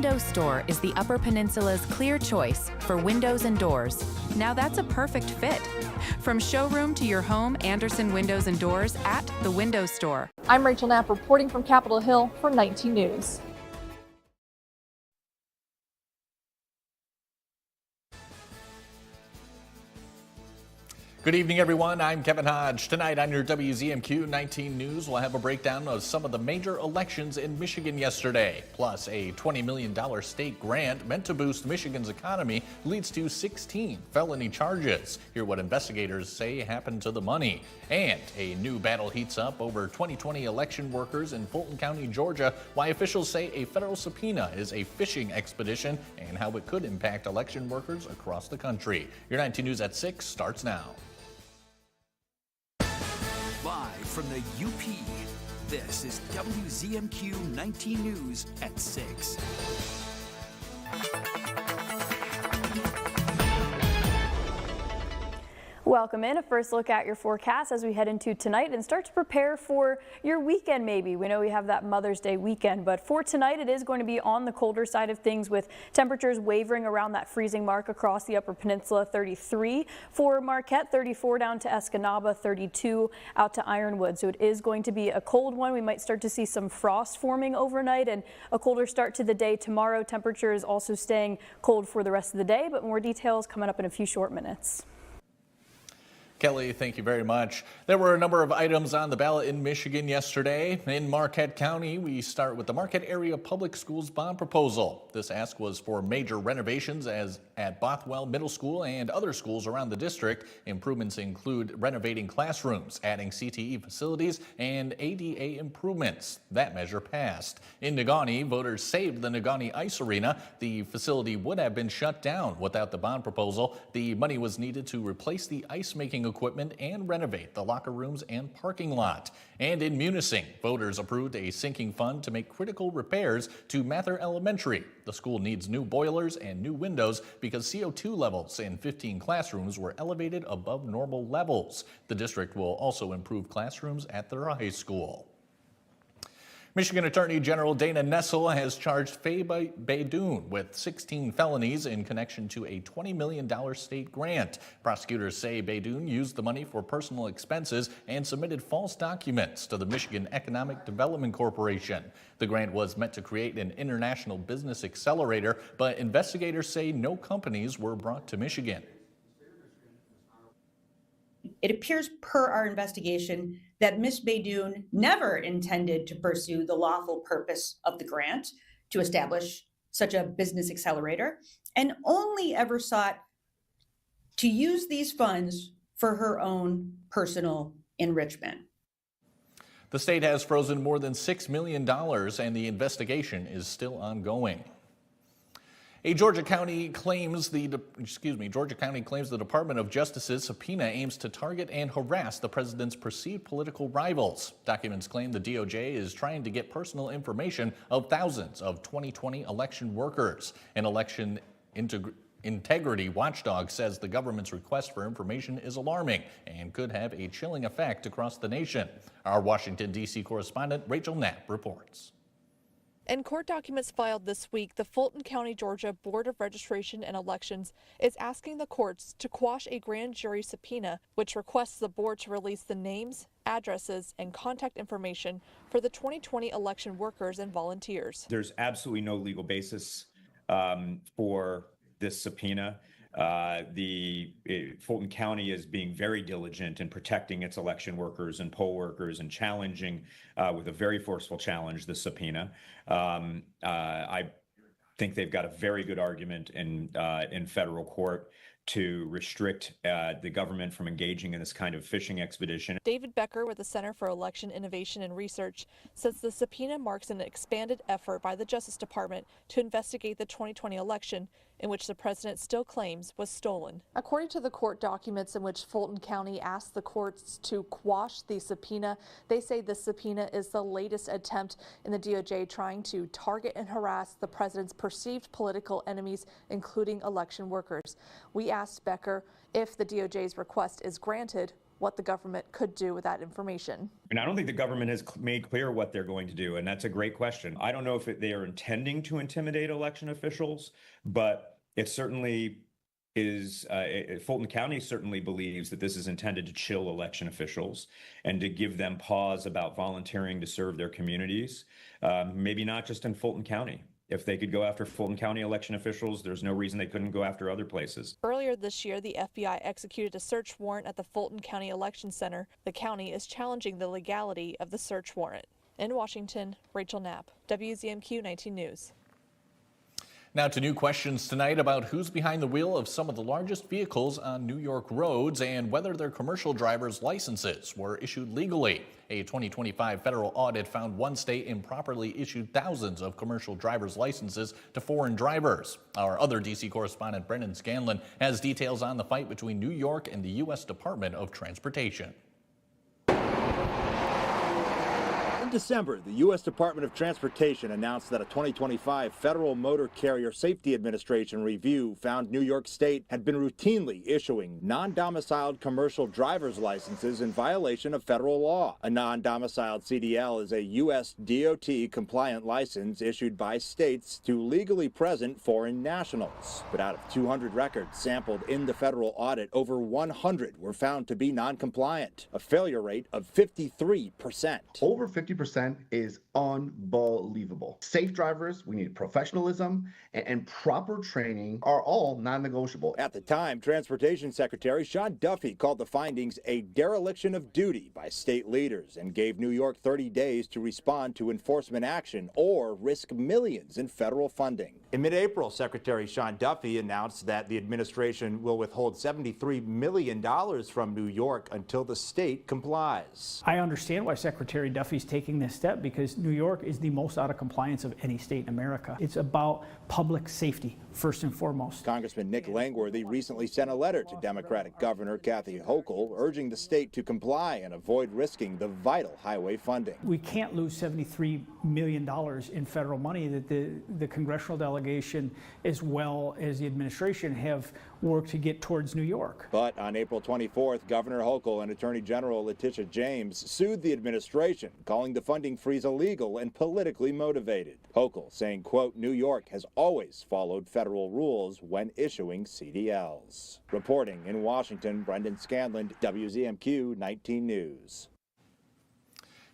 Window Store is the Upper Peninsula's clear choice for windows and doors. Now that's a perfect fit. From showroom to your home, Anderson Windows and Doors at the Window Store. I'm Rachel Knapp reporting from Capitol Hill for 19 News. Good evening, everyone. I'm Kevin Hodge. Tonight on your WZMQ 19 News, we'll have a breakdown of some of the major elections in Michigan yesterday. Plus, a $20 million state grant meant to boost Michigan's economy leads to 16 felony charges. Hear what investigators say happened to the money. And a new battle heats up over 2020 election workers in Fulton County, Georgia, why officials say a federal subpoena is a fishing expedition and how it could impact election workers across the country. Your 19 News at 6 starts now. Live from the UP, this is WZMQ 19 News at 6. Welcome in. A first look at your forecast as we head into tonight and start to prepare for your weekend maybe. We know we have that Mother's Day weekend, but for tonight it is going to be on the colder side of things with temperatures wavering around that freezing mark across the Upper Peninsula. 33 for Marquette, 34 down to Escanaba, 32 out to Ironwood. So it is going to be a cold one. We might start to see some frost forming overnight and a colder start to the day tomorrow. Temperature is also staying cold for the rest of the day, but more details coming up in a few short minutes. Kelly, thank you very much. There were a number of items on the ballot in Michigan yesterday. In Marquette County, we start with the Marquette Area Public Schools bond proposal. This ask was for major renovations as at Bothwell Middle School and other schools around the district. Improvements include renovating classrooms, adding CTE facilities, and ADA improvements. That measure passed. In Negaunee, voters saved the Negaunee Ice Arena. The facility would have been shut down without the bond proposal. The money was needed to replace the ice-making equipment and renovate the locker rooms and parking lot. And in Munising, voters approved a sinking fund to make critical repairs to Mather Elementary. The school needs new boilers and new windows because CO2 levels in 15 classrooms were elevated above normal levels. The district will also improve classrooms at their high school. Michigan Attorney General Dana Nessel has charged Faye Baydoun with 16 felonies in connection to a $20 million state grant. Prosecutors say Baydoun used the money for personal expenses and submitted false documents to the Michigan Economic Development Corporation. The grant was meant to create an international business accelerator, but investigators say no companies were brought to Michigan. It appears per our investigation that Ms. Baydoun never intended to pursue the lawful purpose of the grant to establish such a business accelerator and only ever sought to use these funds for her own personal enrichment. The state has frozen more than $6 million and the investigation is still ongoing. Georgia County claims the Department of Justice's subpoena aims to target and harass the president's perceived political rivals. Documents claim the DOJ is trying to get personal information of thousands of 2020 election workers. An election integrity watchdog says the government's request for information is alarming and could have a chilling effect across the nation. Our Washington, D.C. correspondent Rachel Knapp reports. In court documents filed this week, the Fulton County, Georgia Board of Registration and Elections is asking the courts to quash a grand jury subpoena, which requests the board to release the names, addresses, and contact information for the 2020 election workers and volunteers. There's absolutely no legal basis for this subpoena. Fulton County is being very diligent in protecting its election workers and poll workers and challenging with a very forceful challenge the subpoena. I think they've got a very good argument in federal court to restrict the government from engaging in this kind of fishing expedition. David Becker with the Center for Election Innovation and Research says the subpoena marks an expanded effort by the Justice Department to investigate the 2020 election, in which the president still claims was stolen. According to the court documents in which Fulton County asked the courts to quash the subpoena, they say the subpoena is the latest attempt in the DOJ trying to target and harass the president's perceived political enemies, including election workers. We asked Becker if the DOJ's request is granted, what the government could do with that information. And I don't think the government has made clear what they're going to do, and that's a great question. I don't know if they are intending to intimidate election officials, but it certainly is. Fulton County certainly believes that this is intended to chill election officials and to give them pause about volunteering to serve their communities. Maybe not just in Fulton County. If they could go after Fulton County election officials, there's no reason they couldn't go after other places. Earlier this year, the FBI executed a search warrant at the Fulton County Election Center. The county is challenging the legality of the search warrant. In Washington, Rachel Knapp, WZMQ 19 News. Now to new questions tonight about who's behind the wheel of some of the largest vehicles on New York roads and whether their commercial driver's licenses were issued legally. A 2025 federal audit found one state improperly issued thousands of commercial driver's licenses to foreign drivers. Our other D.C. correspondent Brendan Scanlon has details on the fight between New York and the U.S. Department of Transportation. In December, the U.S. Department of Transportation announced that a 2025 Federal Motor Carrier Safety Administration review found New York State had been routinely issuing non-domiciled commercial driver's licenses in violation of federal law. A non-domiciled CDL is a U.S. DOT compliant license issued by states to legally present foreign nationals. But out of 200 records sampled in the federal audit, over 100 were found to be non-compliant, a failure rate of 53%. Over 50% is unbelievable. Safe drivers, we need professionalism, and proper training are all non-negotiable. At the time, Transportation Secretary Sean Duffy called the findings a dereliction of duty by state leaders and gave New York 30 days to respond to enforcement action or risk millions in federal funding. In mid-April, Secretary Sean Duffy announced that the administration will withhold $73 million from New York until the state complies. I understand why Secretary Duffy's taking this step, because New York is the most out of compliance of any state in America. It's about public safety, first and foremost. Congressman Nick Langworthy recently sent a letter to Democratic Governor Kathy Hochul urging the state to comply and avoid risking the vital highway funding. We can't lose $73 million in federal money that the congressional delegation as well as the administration have worked to get towards New York. But on April 24th, Governor Hochul and Attorney General Letitia James sued the administration, calling the funding freeze illegal and politically motivated. Hochul saying, quote, New York has always followed federal rules when issuing CDLs. Reporting in Washington, Brendan Scanlon, WZMQ 19 News.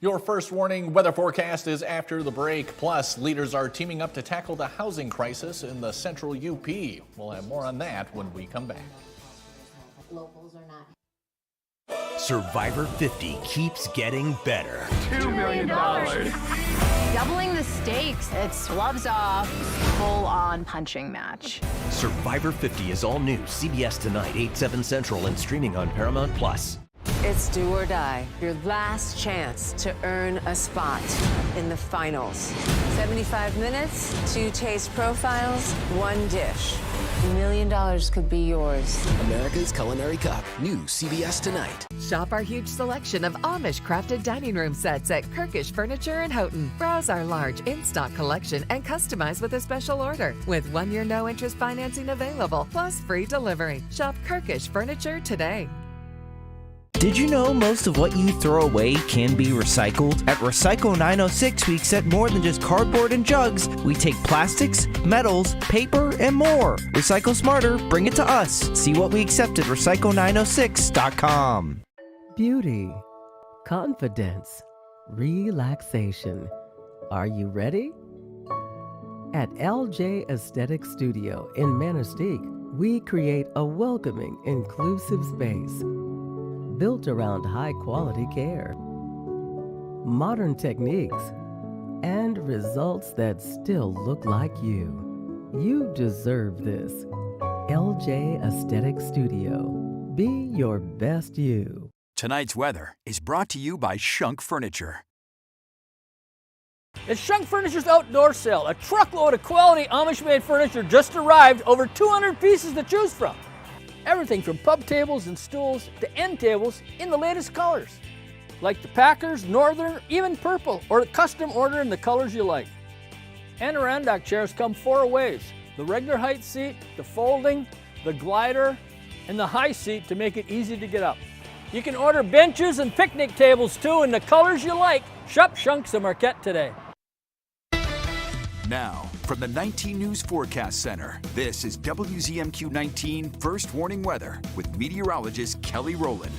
Your first warning weather forecast is after the break. Plus, leaders are teaming up to tackle the housing crisis in the central UP. We'll have more on that when we come back. Locals are not. Survivor 50 keeps getting better. $2 million. Doubling the stakes. It's gloves off, full-on punching match. Survivor 50 is all new. CBS tonight, 8/7 Central, and streaming on Paramount+. It's do or die. Your last chance to earn a spot in the finals. 75 minutes, 2 taste profiles, 1 dish. $1 million could be yours. America's Culinary Cup. New CBS tonight. Shop our huge selection of Amish-crafted dining room sets at Kirkish Furniture in Houghton. Browse our large in-stock collection and customize with a special order. With 1-year no-interest financing available, plus free delivery. Shop Kirkish Furniture today. Did you know most of what you throw away can be recycled? At Recycle 906, we accept more than just cardboard and jugs. We take plastics, metals, paper, and more. Recycle smarter, bring it to us. See what we accept at recycle906.com. Beauty, confidence, relaxation. Are you ready? At LJ Aesthetic Studio in Manistee, we create a welcoming, inclusive space built around high-quality care, modern techniques, and results that still look like you. You deserve this. LJ Aesthetic Studio. Be your best you. Tonight's weather is brought to you by Shunk Furniture. It's Shunk Furniture's outdoor sale. A truckload of quality Amish-made furniture just arrived, over 200 pieces to choose from. Everything from pub tables and stools to end tables in the latest colors, like the Packers, Northern, even purple, or custom order in the colors you like. Adirondack chairs come 4 ways: the regular height seat, the folding, the glider, and the high seat to make it easy to get up. You can order benches and picnic tables too in the colors you like. Shop Shunks of Marquette today. Now, from the 19 News Forecast Center, this is WZMQ 19 First Warning Weather with meteorologist Kelly Rowland.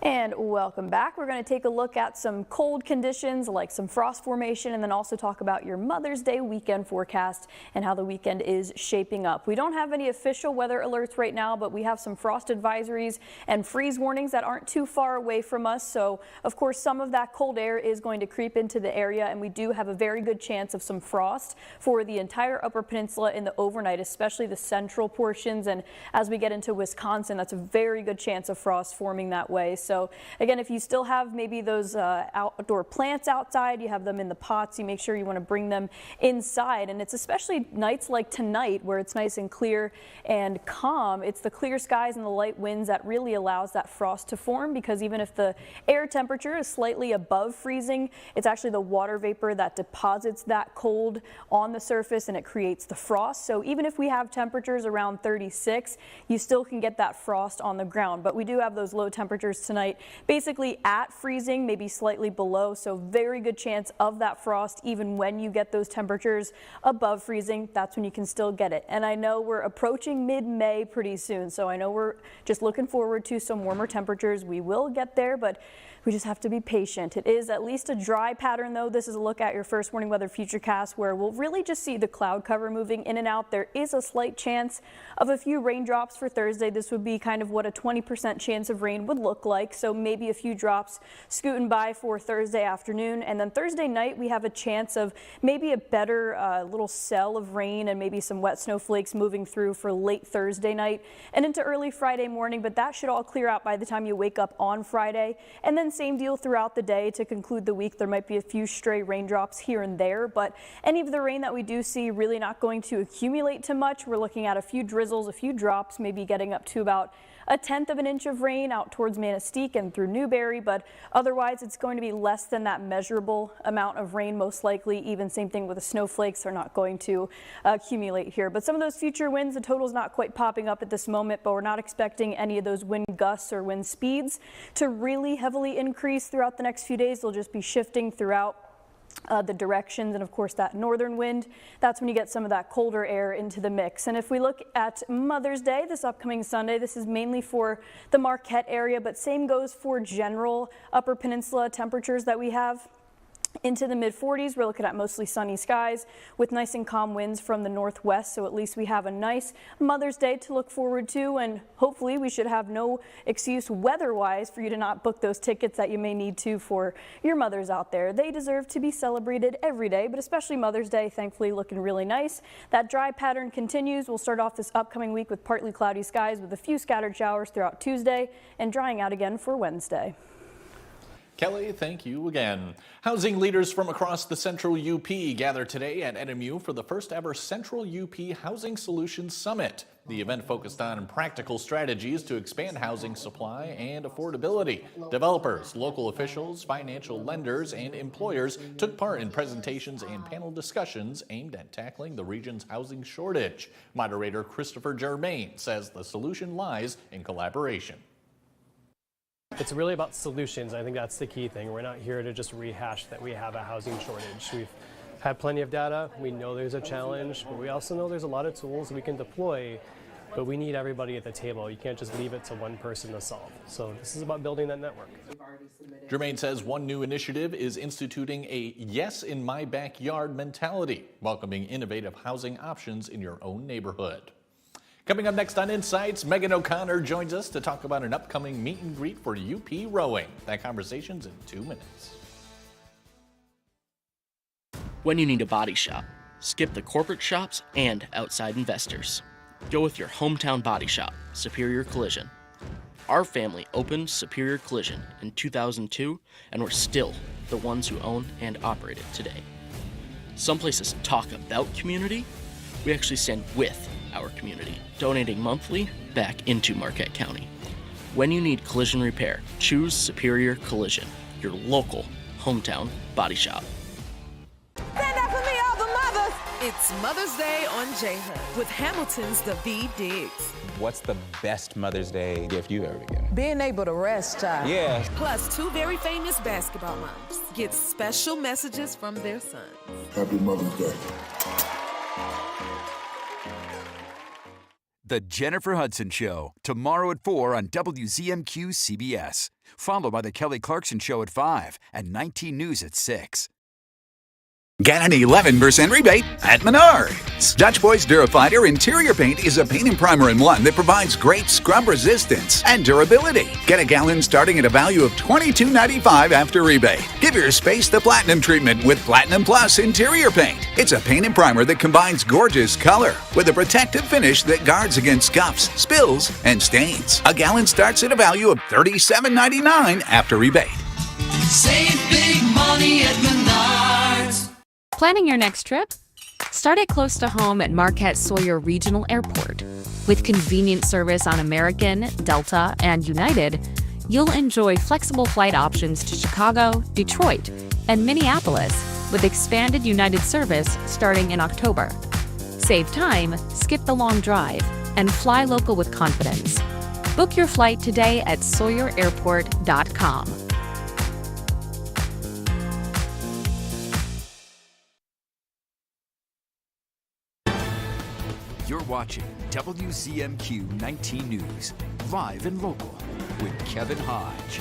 And welcome back. We're going to take a look at some cold conditions like some frost formation, and then also talk about your Mother's Day weekend forecast and how the weekend is shaping up. We don't have any official weather alerts right now, but we have some frost advisories and freeze warnings that aren't too far away from us. So of course some of that cold air is going to creep into the area, and we do have a very good chance of some frost for the entire Upper Peninsula in the overnight, especially the central portions. And as we get into Wisconsin, that's a very good chance of frost forming that way. So again, if you still have maybe those outdoor plants outside, you have them in the pots, you make sure you want to bring them inside. And it's especially nights like tonight where it's nice and clear and calm. It's the clear skies and the light winds that really allows that frost to form, because even if the air temperature is slightly above freezing, it's actually the water vapor that deposits that cold on the surface and it creates the frost. So even if we have temperatures around 36, you still can get that frost on the ground. But we do have those low temperatures tonight, basically at freezing, maybe slightly below. So very good chance of that frost even when you get those temperatures above freezing. That's when you can still get it. And I know we're approaching mid-May pretty soon, so I know we're just looking forward to some warmer temperatures. We will get there, but we just have to be patient. It is at least a dry pattern though. This is a look at your first warning weather futurecast, where we'll really just see the cloud cover moving in and out. There is a slight chance of a few raindrops for Thursday. This would be kind of what a 20% chance of rain would look like. So maybe a few drops scooting by for Thursday afternoon. And then Thursday night, we have a chance of maybe a better little cell of rain and maybe some wet snowflakes moving through for late Thursday night and into early Friday morning. But that should all clear out by the time you wake up on Friday. And then same deal throughout the day to conclude the week. There might be a few stray raindrops here and there, but any of the rain that we do see really not going to accumulate too much. We're looking at a few drizzles, a few drops, maybe getting up to about 1/10 of an inch of rain out towards Manistee and through Newberry, but otherwise it's going to be less than that measurable amount of rain most likely. Even same thing with the snowflakes are not going to accumulate here. But some of those future winds, the total's not quite popping up at this moment, but we're not expecting any of those wind gusts or wind speeds to really heavily increase throughout the next few days. They'll just be shifting throughout the directions, and of course that northern wind, that's when you get some of that colder air into the mix. And if we look at Mother's Day this upcoming Sunday, this is mainly for the Marquette area, but same goes for general Upper Peninsula temperatures that we have. Into the mid-40s, we're looking at mostly sunny skies with nice and calm winds from the northwest. So at least we have a nice Mother's Day to look forward to, and hopefully we should have no excuse weather-wise for you to not book those tickets that you may need to for your mothers out there. They deserve to be celebrated every day, but especially Mother's Day, thankfully looking really nice. That dry pattern continues. We'll start off this upcoming week with partly cloudy skies with a few scattered showers throughout Tuesday and drying out again for Wednesday. Kelly, thank you again. Housing leaders from across the Central UP gather today at NMU for the first ever Central UP Housing Solutions Summit. The event focused on practical strategies to expand housing supply and affordability. Developers, local officials, financial lenders, and employers took part in presentations and panel discussions aimed at tackling the region's housing shortage. Moderator Christopher Germain says the solution lies in collaboration. It's really about solutions. I think that's the key thing. We're not here to just rehash that we have a housing shortage. We've had plenty of data. We know there's a challenge, but we also know there's a lot of tools we can deploy, but we need everybody at the table. You can't just leave it to one person to solve. So this is about building that network. Germain says one new initiative is instituting a yes in my backyard mentality, welcoming innovative housing options in your own neighborhood. Coming up next on Insights, Megan O'Connor joins us to talk about an upcoming meet and greet for UP rowing. That conversation's in 2 minutes. When you need a body shop, skip the corporate shops and outside investors. Go with your hometown body shop, Superior Collision. Our family opened Superior Collision in 2002, and we're still the ones who own and operate it today. Some places talk about community. We actually stand with our community, donating monthly back into Marquette County. When you need collision repair, choose Superior Collision, your local hometown body shop. Stand up for me, all the mothers. It's Mother's Day on J-Hood with Hamilton's The V Diggs. What's the best Mother's Day gift you've ever given? Being able to rest, child. Yeah. Plus, two very famous basketball moms get special messages from their sons. Happy Mother's Day. The Jennifer Hudson Show, tomorrow at 4 on WZMQ CBS. Followed by The Kelly Clarkson Show at 5 and 19 News at 6. Get an 11% rebate at Menards. Dutch Boys Durafighter Interior Paint is a paint and primer in one that provides great scrub resistance and durability. Get a gallon starting at a value of $22.95 after rebate. Give your space the Platinum treatment with Platinum Plus Interior Paint. It's a paint and primer that combines gorgeous color with a protective finish that guards against scuffs, spills, and stains. A gallon starts at a value of $37.99 after rebate. Save big money at Menards. Planning your next trip? Start it close to home at Marquette Sawyer Regional Airport. With convenient service on American, Delta, and United, you'll enjoy flexible flight options to Chicago, Detroit, and Minneapolis with expanded United service starting in October. Save time, skip the long drive, and fly local with confidence. Book your flight today at sawyerairport.com. You're watching WZMQ 19 News, live and local, with Kevin Hodge.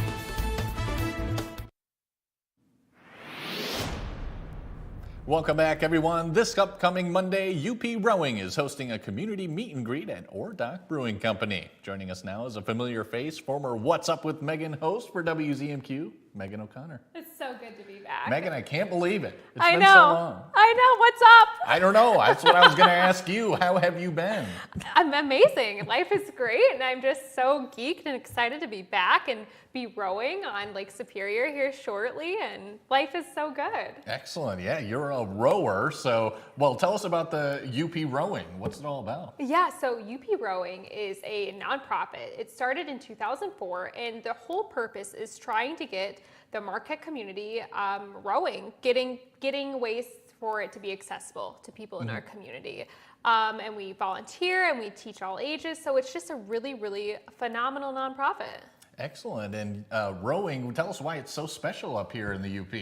Welcome back, everyone. This upcoming Monday, UP Rowing is hosting a community meet and greet at Ordock Brewing Company. Joining us now is a familiar face, former What's Up with Megan host for WZMQ, Megan O'Connor. It's so good to be back. Megan, I can't believe it. It's I been know. so long. I know. What's up? I don't know. That's what I was going to ask you. How have you been? I'm amazing. Life is great, and I'm just so geeked and excited to be back and be rowing on Lake Superior here shortly, and life is so good. Excellent. Yeah, you're a rower. So, well, tell us about the UP Rowing. What's it all about? Yeah, so UP Rowing is a nonprofit. It started in 2004, and the whole purpose is trying to get the Marquette community rowing, getting ways for it to be accessible to people in our community. And we volunteer and we teach all ages, so it's just a really, really phenomenal nonprofit. Excellent. And rowing, tell us why it's so special up here in the UP.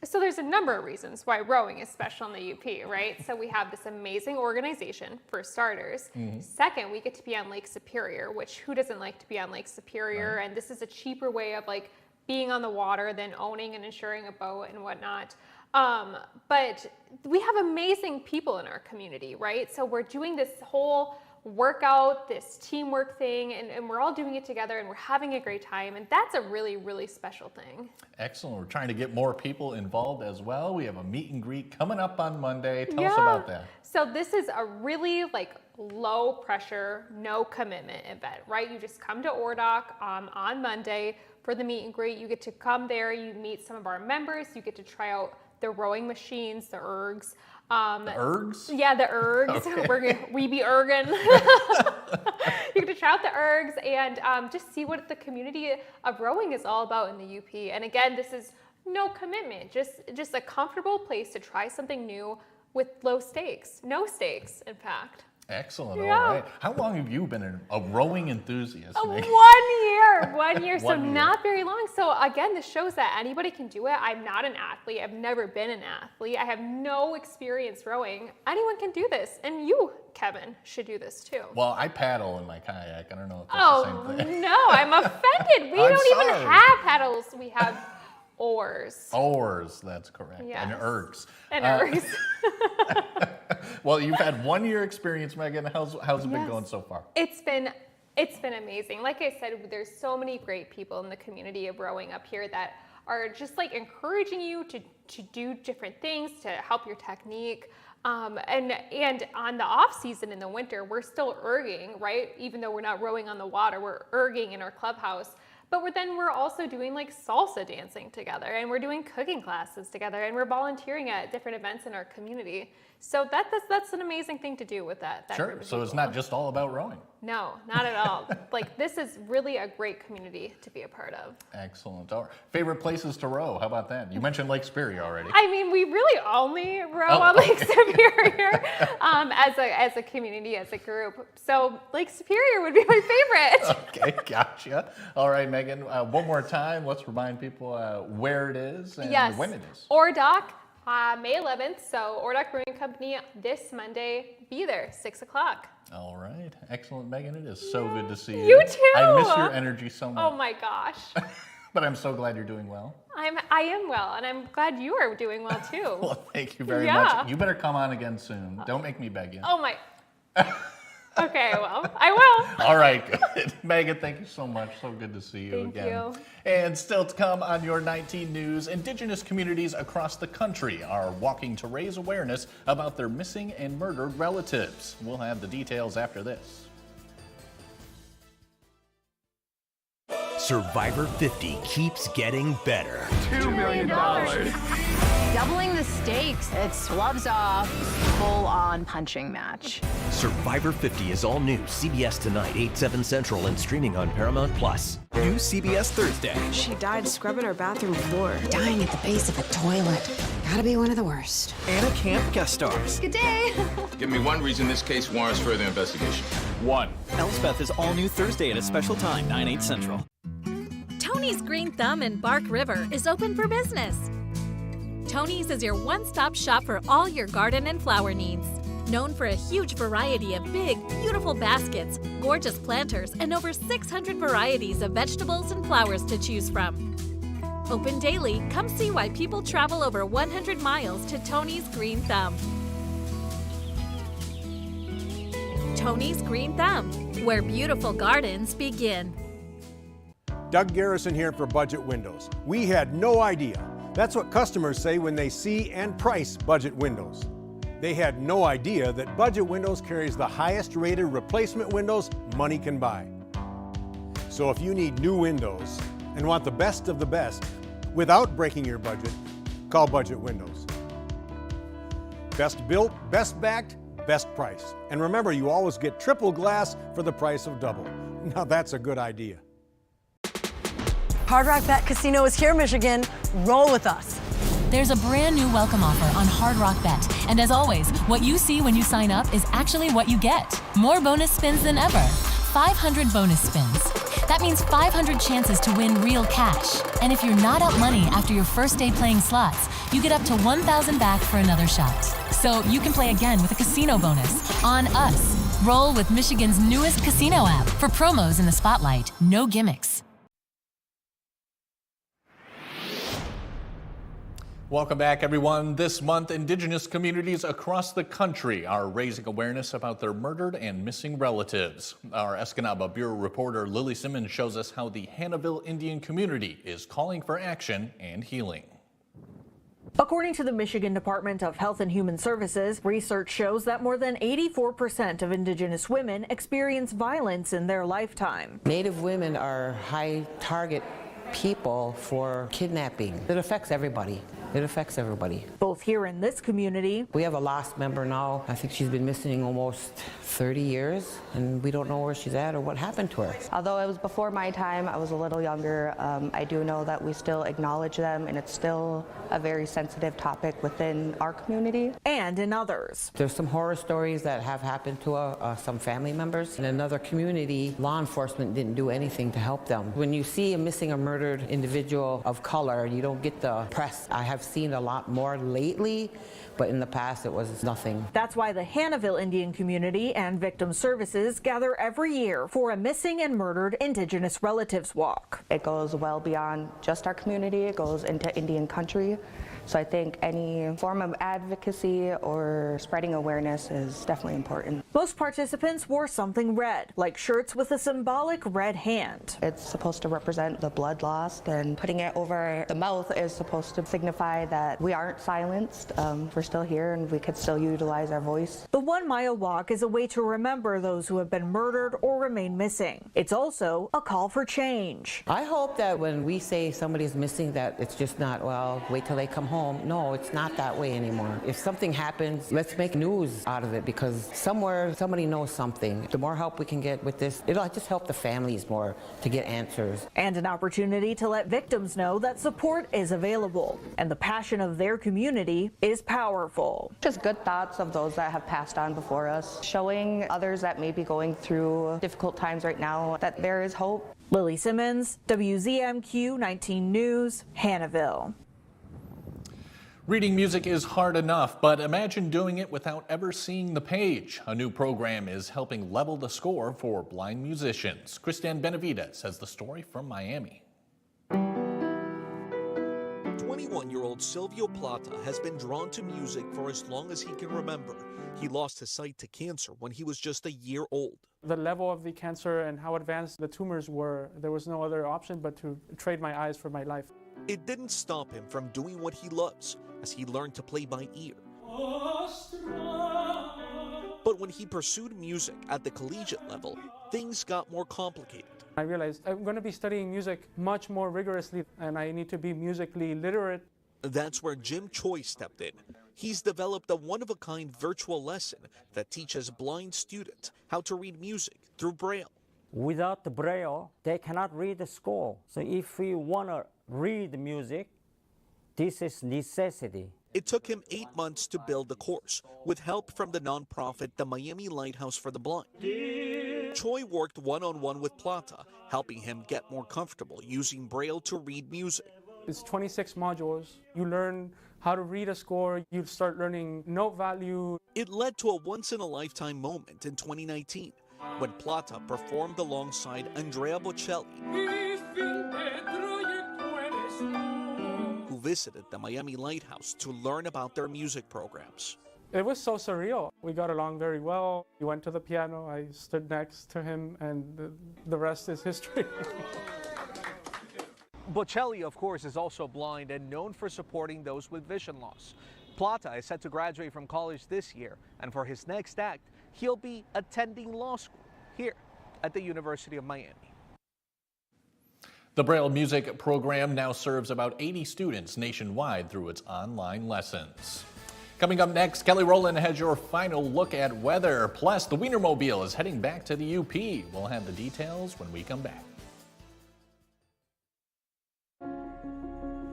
So there's a number of reasons why rowing is special in the UP, right? So we have this amazing organization, for starters. Second, we get to be on Lake Superior, which who doesn't like to be on Lake Superior? Right. And this is a cheaper way of like being on the water than owning and insuring a boat and whatnot. But we have amazing people in our community, right? So we're doing this whole workout, this teamwork thing, and we're all doing it together and we're having a great time, and that's a really, really special thing. Excellent. We're trying to get more people involved as well. We have a meet and greet coming up on Monday. Tell us about that. So this is a really like low pressure, no commitment event, right? You just come to Ordock on Monday for the meet and greet. You get to come there, you meet some of our members, you get to try out the rowing machines, the ergs. The ergs? Yeah, the ergs. Okay. We be erging. You get to try out the ergs and just see what the community of rowing is all about in the UP. And again, this is no commitment, just a comfortable place to try something new with low stakes, no stakes, in fact. Excellent. Yeah. All right. How long have you been a rowing enthusiast? 1 year. So not very long. So again, this shows that anybody can do it. I'm not an athlete. I've never been an athlete. I have no experience rowing. Anyone can do this. And you, Kevin, should do this too. Well, I paddle in my kayak. I don't know if that's the same thing. No, I'm offended. We don't even have paddles. We have oars. Oars, that's correct. Yes. And ergs. And ergs. Well, you've had 1 year experience, Megan. How's it been going so far? It's been amazing. Like I said, there's so many great people in the community of rowing up here that are just like encouraging you to do different things to help your technique. And on the off season in the winter, we're still erging, right? Even though we're not rowing on the water, we're erging in our clubhouse. But then we're also doing like salsa dancing together, and we're doing cooking classes together, and we're volunteering at different events in our community. So that's an amazing thing to do with that. Sure. So it's not just all about rowing. No, not at all. Like, this is really a great community to be a part of. Excellent. All right. Favorite places to row? How about that? You mentioned Lake Superior already. I mean, we really only row on Lake Superior as a community, as a group. So Lake Superior would be my favorite. Okay, gotcha. All right, Megan, one more time, let's remind people where it is and when it is. ORDOC, May 11th. So ORDOC Brewing Company this Monday. Be there, 6 o'clock. All right. Excellent, Megan. It is so good to see you. You too. I miss your energy so much. Oh my gosh. But I'm so glad you're doing well. I am well, and I'm glad you are doing well too. Well, thank you very much. You better come on again soon. Don't make me beg you. Oh my. Okay, well, I will. All right, good. Megan, thank you so much. So good to see you Thank again. you. And still to come on your 19 News, Indigenous communities across the country are walking to raise awareness about their missing and murdered relatives. We'll have the details after this. Survivor 50 keeps getting better. $2 million. Doubling the stakes. It's gloves off, full-on punching match. Survivor 50 is all new CBS tonight, 8/7 Central, and streaming on Paramount Plus. New CBS Thursday. She died scrubbing her bathroom floor. Dying at the base of a toilet. Gotta be one of the worst. Anna Camp guest stars. Good day. Give me one reason this case warrants further investigation. One. Elspeth is all new Thursday at a special time, 9/8 Central. Tony's Green Thumb in Bark River is open for business. Tony's is your one-stop shop for all your garden and flower needs. Known for a huge variety of big, beautiful baskets, gorgeous planters, and over 600 varieties of vegetables and flowers to choose from. Open daily, come see why people travel over 100 miles to Tony's Green Thumb. Tony's Green Thumb, where beautiful gardens begin. Doug Garrison here for Budget Windows. We had no idea. That's what customers say when they see and price Budget Windows. They had no idea that Budget Windows carries the highest rated replacement windows money can buy. So if you need new windows and want the best of the best without breaking your budget, call Budget Windows. Best built, best backed, best price. And remember, you always get triple glass for the price of double. Now that's a good idea. Hard Rock Bet Casino is here, Michigan. Roll with us. There's a brand new welcome offer on Hard Rock Bet. And as always, what you see when you sign up is actually what you get. More bonus spins than ever. 500 bonus spins. That means 500 chances to win real cash. And if you're not up money after your first day playing slots, you get up to $1,000 back for another shot. So you can play again with a casino bonus on us. Roll with Michigan's newest casino app for promos in the spotlight. No gimmicks. Welcome back, everyone. This month, Indigenous communities across the country are raising awareness about their murdered and missing relatives. Our Escanaba Bureau reporter Lily Simmons shows us how the Hannahville Indian community is calling for action and healing. According to the Michigan Department of Health and Human Services, research shows that more than 84% of Indigenous women experience violence in their lifetime. Native women are high target people for kidnapping. It affects everybody. It affects everybody. Both here in this community. We have a lost member now. I think she's been missing almost 30 years, and we don't know where she's at or what happened to her. Although it was before my time, I was a little younger, I do know that we still acknowledge them, and it's still a very sensitive topic within our community. And in others. There's some horror stories that have happened to some family members. In another community, law enforcement didn't do anything to help them. When you see a missing or murdered individual of color, you don't get the press. I have seen a lot more lately, but in the past it was nothing. That's why the Hannahville Indian community and Victim Services gather every year for a missing and murdered Indigenous relatives walk. It goes well beyond just our community. It goes into Indian country. So I think any form of advocacy or spreading awareness is definitely important. Most participants wore something red, like shirts with a symbolic red hand. It's supposed to represent the blood lost, and putting it over the mouth is supposed to signify that we aren't silenced. We're still here and we could still utilize our voice. The 1 mile walk is a way to remember those who have been murdered or remain missing. It's also a call for change. I hope that when we say somebody's missing, that it's just not, well, wait till they come home. No, it's not that way anymore. If something happens, let's make news out of it, because somewhere somebody knows something. The more help we can get with this, it'll just help the families more to get answers. And an opportunity to let victims know that support is available and the passion of their community is powerful. Just good thoughts of those that have passed on before us, showing others that may be going through difficult times right now that there is hope. Lily Simmons, WZMQ 19 News, Hannahville. Reading music is hard enough, but imagine doing it without ever seeing the page. A new program is helping level the score for blind musicians. Kristan Benavides has the story from Miami. 21-year-old Silvio Plata has been drawn to music for as long as he can remember. He lost his sight to cancer when he was just a year old. The level of the cancer and how advanced the tumors were, there was no other option but to trade my eyes for my life. It didn't stop him from doing what he loves, as he learned to play by ear. But when he pursued music at the collegiate level, things got more complicated. I realized I'm going to be studying music much more rigorously, and I need to be musically literate. That's where Jim Choi stepped in. He's developed a one-of-a-kind virtual lesson that teaches blind students how to read music through Braille. Without the Braille, they cannot read the score. So if we want to read music, this is necessity. It took him 8 months to build the course, with help from the nonprofit the Miami Lighthouse for the Blind. Choi worked one-on-one with Plata, helping him get more comfortable using Braille to read music. It's 26 modules. You learn how to read a score. You start learning note value. It led to a once-in-a-lifetime moment in 2019, when Plata performed alongside Andrea Bocelli, who visited the Miami Lighthouse to learn about their music programs. It was so surreal. We got along very well. He went to the piano, I stood next to him, and the rest is history. Bocelli, of course, is also blind and known for supporting those with vision loss. Plata is set to graduate from college this year, and for his next act, he'll be attending law school here at the University of Miami. The Braille music program now serves about 80 students nationwide through its online lessons. Coming up next, Kelly Rowland has your final look at weather. Plus, the Wienermobile is heading back to the UP. We'll have the details when we come back.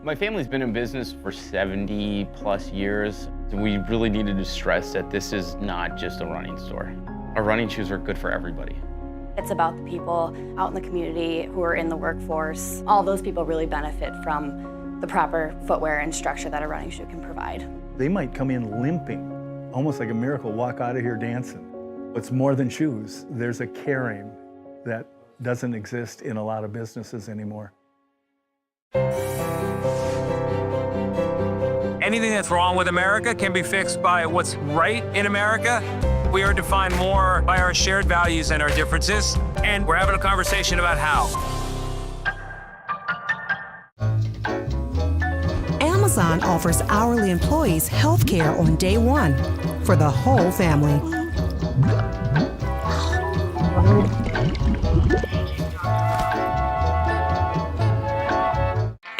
My family's been in business for 70 plus years. We really needed to stress that this is not just a running store. Our running shoes are good for everybody. It's about the people out in the community who are in the workforce. All those people really benefit from the proper footwear and structure that a running shoe can provide. They might come in limping, almost like a miracle, walk out of here dancing. It's more than shoes. There's a caring that doesn't exist in a lot of businesses anymore. Anything that's wrong with America can be fixed by what's right in America. We are defined more by our shared values and our differences, and we're having a conversation about how. Amazon offers hourly employees health care on day one for the whole family.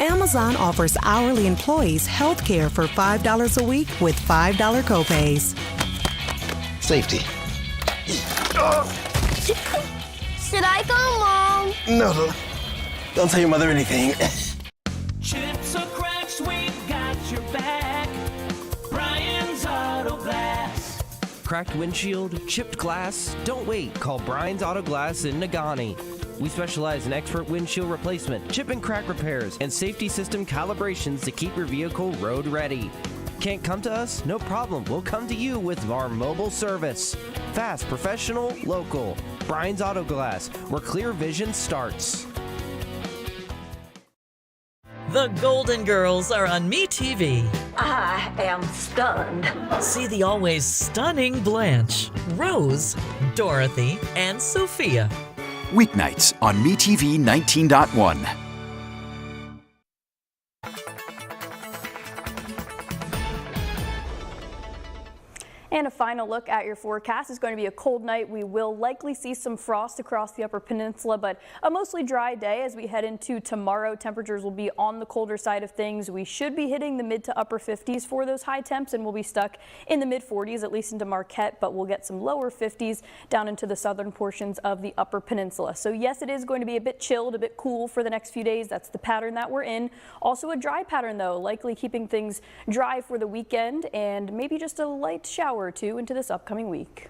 Amazon offers hourly employees health care for $5 a week with $5 copays. Safety. Should I go, Mom? No, don't tell your mother anything. Chips or cracks, we've got your back. Brian's Auto Glass. Cracked windshield, chipped glass? Don't wait. Call Brian's Auto Glass in Nagani. We specialize in expert windshield replacement, chip and crack repairs, and safety system calibrations to keep your vehicle road ready. Can't come to us? No problem. We'll come to you with our mobile service. Fast, professional, local. Brian's Auto Glass, where clear vision starts. The Golden Girls are on MeTV. I am stunned. See the always stunning Blanche, Rose, Dorothy, and Sophia. Weeknights on MeTV 19.1. And a final look at your forecast. It's going to be a cold night. We will likely see some frost across the Upper Peninsula, but a mostly dry day as we head into tomorrow. Temperatures will be on the colder side of things. We should be hitting the mid to upper 50s for those high temps, and we'll be stuck in the mid 40s, at least into Marquette, but we'll get some lower 50s down into the southern portions of the Upper Peninsula. So yes, it is going to be a bit chilled, a bit cool for the next few days. That's the pattern that we're in. Also a dry pattern though, likely keeping things dry for the weekend and maybe just a light shower or two into this upcoming week.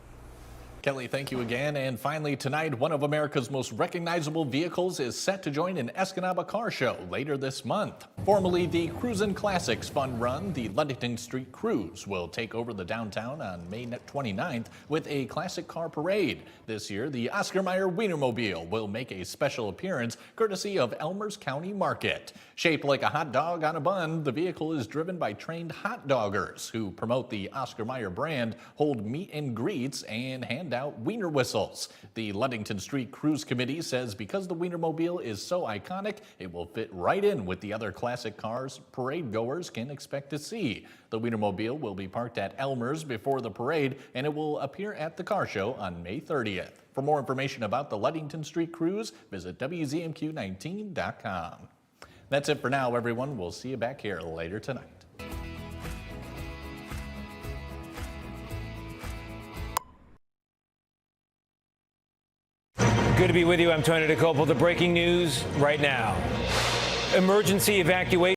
Kelly, thank you again. And finally tonight, one of America's most recognizable vehicles is set to join an Escanaba car show later this month. Formerly the Cruisin' Classics fun run, the Ludington Street Cruise will take over the downtown on May 29th with a classic car parade. This year, the Oscar Mayer Wienermobile will make a special appearance courtesy of Elmers County Market. Shaped like a hot dog on a bun, the vehicle is driven by trained hot doggers who promote the Oscar Mayer brand, hold meet and greets, and hand out wiener whistles. The Ludington Street Cruise Committee says because the Wienermobile is so iconic, it will fit right in with the other classic cars parade goers can expect to see. The Wienermobile will be parked at Elmer's before the parade, and it will appear at the car show on May 30th. For more information about the Ludington Street Cruise, visit WZMQ19.com. That's it for now, everyone. We'll see you back here later tonight. Good to be with you. I'm Tony DeCopel. The breaking news right now. Emergency evacuation.